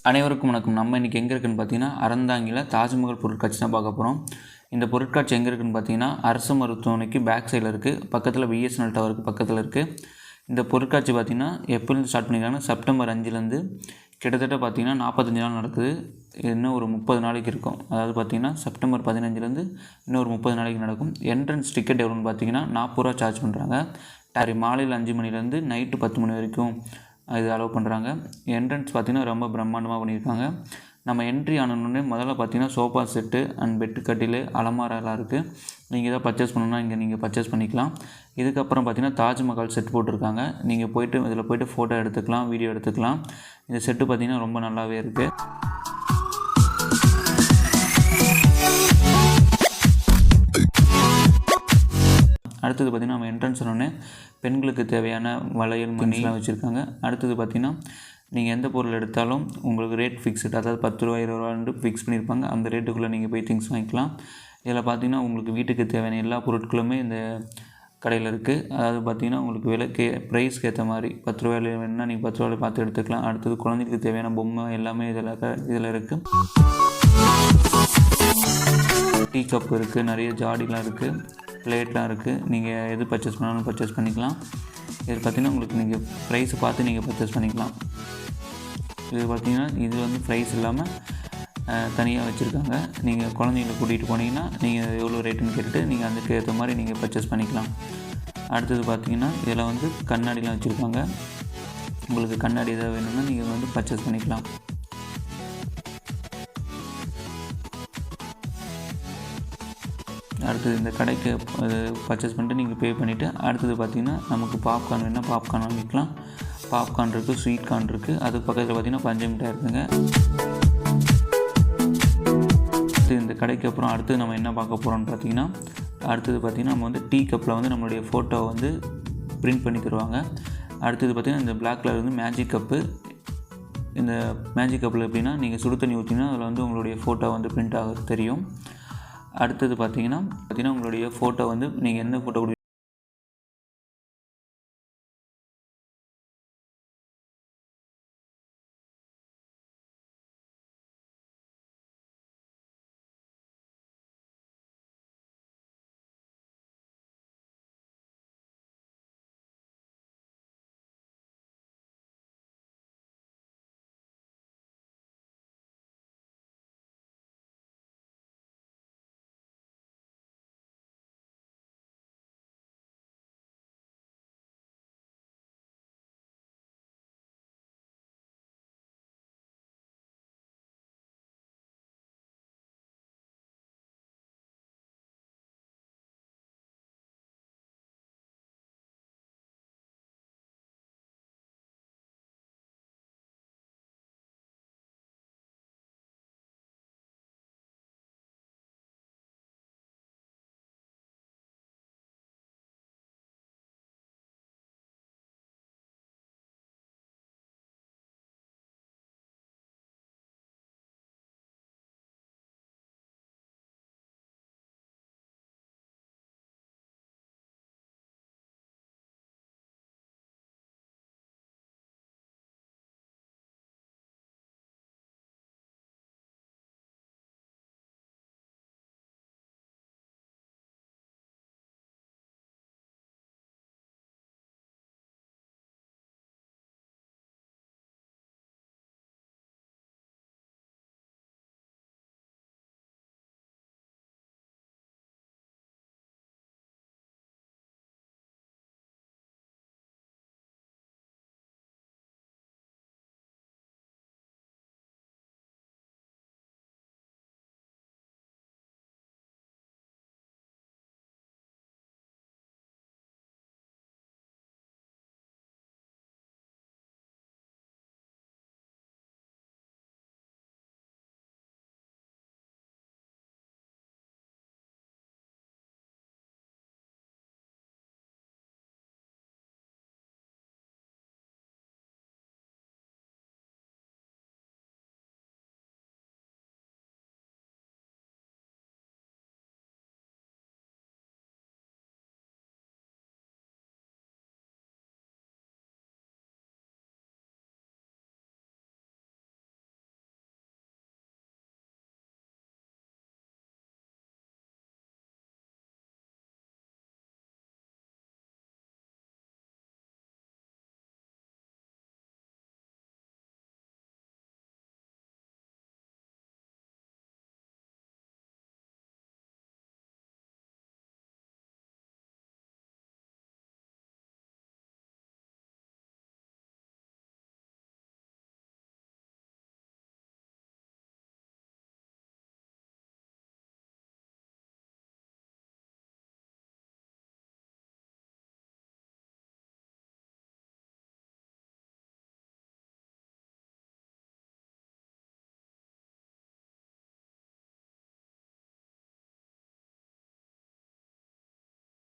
அனைவருக்கும் வணக்கம். நம்ம இன்றைக்கி எங்கே இருக்குன்னு பார்த்தீங்கன்னா, அறந்தாங்கியில் தாஜ்மஹால் பொருட்காட்சி தான் பார்க்க போகிறோம். இந்த பொருட்காட்சி எங்கே இருக்குன்னு பார்த்தீங்கன்னா, அரசு மருத்துவமனைக்கு பேக் சைடில் இருக்குது. பக்கத்தில் பிஎஸ்என்எல் டவருக்கு பக்கத்தில் இருக்குது. இந்த பொருட்காட்சி பார்த்திங்கன்னா எப்போலேருந்து ஸ்டார்ட் பண்ணியிருக்காங்கன்னா, செப்டம்பர் 5லேருந்து கிட்டத்தட்ட பார்த்திங்கன்னா 45 நாள் நடக்குது. இன்னும் ஒரு 30 நாளைக்கு இருக்கும். அதாவது பார்த்திங்கன்னா செப்டம்பர் 15லேருந்து இன்னும் ஒரு 30 நாளைக்கு நடக்கும். என்ட்ரன்ஸ் டிக்கெட் எவ்வளோன்னு பார்த்தீங்கன்னா ரூ. 40 சார்ஜ் பண்ணுறாங்க. மாலையில் 5 மணிலேருந்து நைட்டு 10 மணி வரைக்கும் இது அலோவ் பண்ணுறாங்க. என்ட்ரன்ஸ் பார்த்திங்கன்னா ரொம்ப பிரம்மாண்டமாக பண்ணியிருக்காங்க. நம்ம என்ட்ரி ஆனோடனே முதல்ல பார்த்திங்கன்னா சோஃபா செட்டு அண்ட் பெட்டு கட்டில் அலமாரெல்லாம் இருக்குது. நீங்கள் எதாவது பர்ச்சேஸ் பண்ணணுன்னா இங்கே நீங்கள் பர்ச்சேஸ் பண்ணிக்கலாம். இதுக்கப்புறம் பார்த்திங்கன்னா தாஜ்மஹால் செட் போட்டிருக்காங்க. நீங்கள் போய்ட்டு இதில் போய்ட்டு ஃபோட்டோ எடுத்துக்கலாம், வீடியோ எடுத்துக்கலாம். இந்த செட்டு பார்த்திங்கன்னா ரொம்ப நல்லாவே இருக்குது. அடுத்தது பார்த்திங்கன்னா நம்ம என்ட்ரன்ஸ் சொன்னோடனே பெண்களுக்கு தேவையான வளையல் மணிலாம் வச்சுருக்காங்க. அடுத்தது பார்த்திங்கன்னா நீங்கள் எந்த பொருள் எடுத்தாலும் உங்களுக்கு ரேட் ஃபிக்ஸ்டு, அதாவது ரூ. 10 ரூ. 20 ஃபிக்ஸ் பண்ணியிருப்பாங்க. அந்த ரேட்டுக்குள்ளே நீங்கள் போய் திங்ஸ் வாங்கிக்கலாம். இதில் பார்த்திங்கன்னா உங்களுக்கு வீட்டுக்கு தேவையான எல்லா பொருட்களுமே இந்த கடையில் இருக்குது. அதாவது பார்த்திங்கன்னா உங்களுக்கு ப்ரைஸ்க்கு ஏற்ற மாதிரி ரூ. 10 வேணுன்னா நீங்கள் ரூ. 10 பார்த்து எடுத்துக்கலாம். அடுத்தது குழந்தைக்கு தேவையான பொம்மை எல்லாமே இதில் இருக்குது. டீ கப் இருக்குது, நிறைய ஜாடிலாம் இருக்குது, பிளேட்லாம் இருக்குது. நீங்கள் எது பர்ச்சேஸ் பண்ணாலும் பர்ச்சேஸ் பண்ணிக்கலாம். இது பார்த்திங்கன்னா உங்களுக்கு நீங்கள் ப்ரைஸை பார்த்து நீங்கள் பர்ச்சேஸ் பண்ணிக்கலாம். இது பார்த்திங்கன்னா இது வந்து ப்ரைஸ் இல்லாமல் தனியாக வச்சுருக்காங்க. நீங்கள் குழந்தைங்கள கூட்டிகிட்டு போனீங்கன்னா நீங்கள் எவ்வளோ ரேட்டுன்னு கேட்டுட்டு நீங்கள் அதுக்கு ஏற்ற மாதிரி நீங்கள் பர்ச்சேஸ் பண்ணிக்கலாம். அடுத்தது பார்த்திங்கன்னா இதில் வந்து கண்ணாடிலாம் வச்சுருக்காங்க. உங்களுக்கு கண்ணாடி எதாவது வேணும்னா நீங்கள் வந்து பர்ச்சேஸ் பண்ணிக்கலாம். அடுத்தது இந்த கடைக்கு பர்ச்சேஸ் பண்ணிட்டு நீங்கள் பே பண்ணிவிட்டு அடுத்தது பார்த்திங்கன்னா நமக்கு பாப்கார்ன் வேணுன்னா பாப்கார்ன் வாங்கிக்கலாம். பாப்கார்ன் இருக்குது, ஸ்வீட் கார்ன் இருக்குது. அதுக்கு பக்கத்தில் பார்த்திங்கன்னா பஞ்சு மிட்டாய் இருக்குதுங்க. இந்த கடைக்கு அப்புறம் அடுத்தது நம்ம என்ன பார்க்க போகிறோம்னு பார்த்திங்கன்னா, அடுத்தது பார்த்திங்கன்னா நம்ம வந்து டீ கப்பில் வந்து நம்மளுடைய ஃபோட்டோவை வந்து பிரிண்ட் பண்ணி தருவாங்க. அடுத்தது பார்த்திங்கன்னா இந்த பிளாக் கலர் வந்து மேஜிக் கப்பு. இந்த மேஜிக் கப்பில் எப்படின்னா நீங்கள் சுடு தண்ணி ஊற்றினா அதில் வந்து உங்களுடைய ஃபோட்டோ வந்து பிரிண்ட் ஆகிறது தெரியும். அடுத்தது பார்த்திங்கன்னா உங்களுடைய ஃபோட்டோ வந்து நீங்கள் எந்த ஃபோட்டோ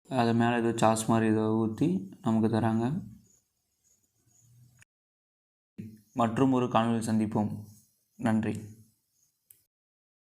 அது மேலே ஏதோ சாஸ் மாதிரி ஏதோ ஊற்றி நமக்கு தராங்க. மற்றும் ஒரு காணொளியில் சந்திப்போம். நன்றி.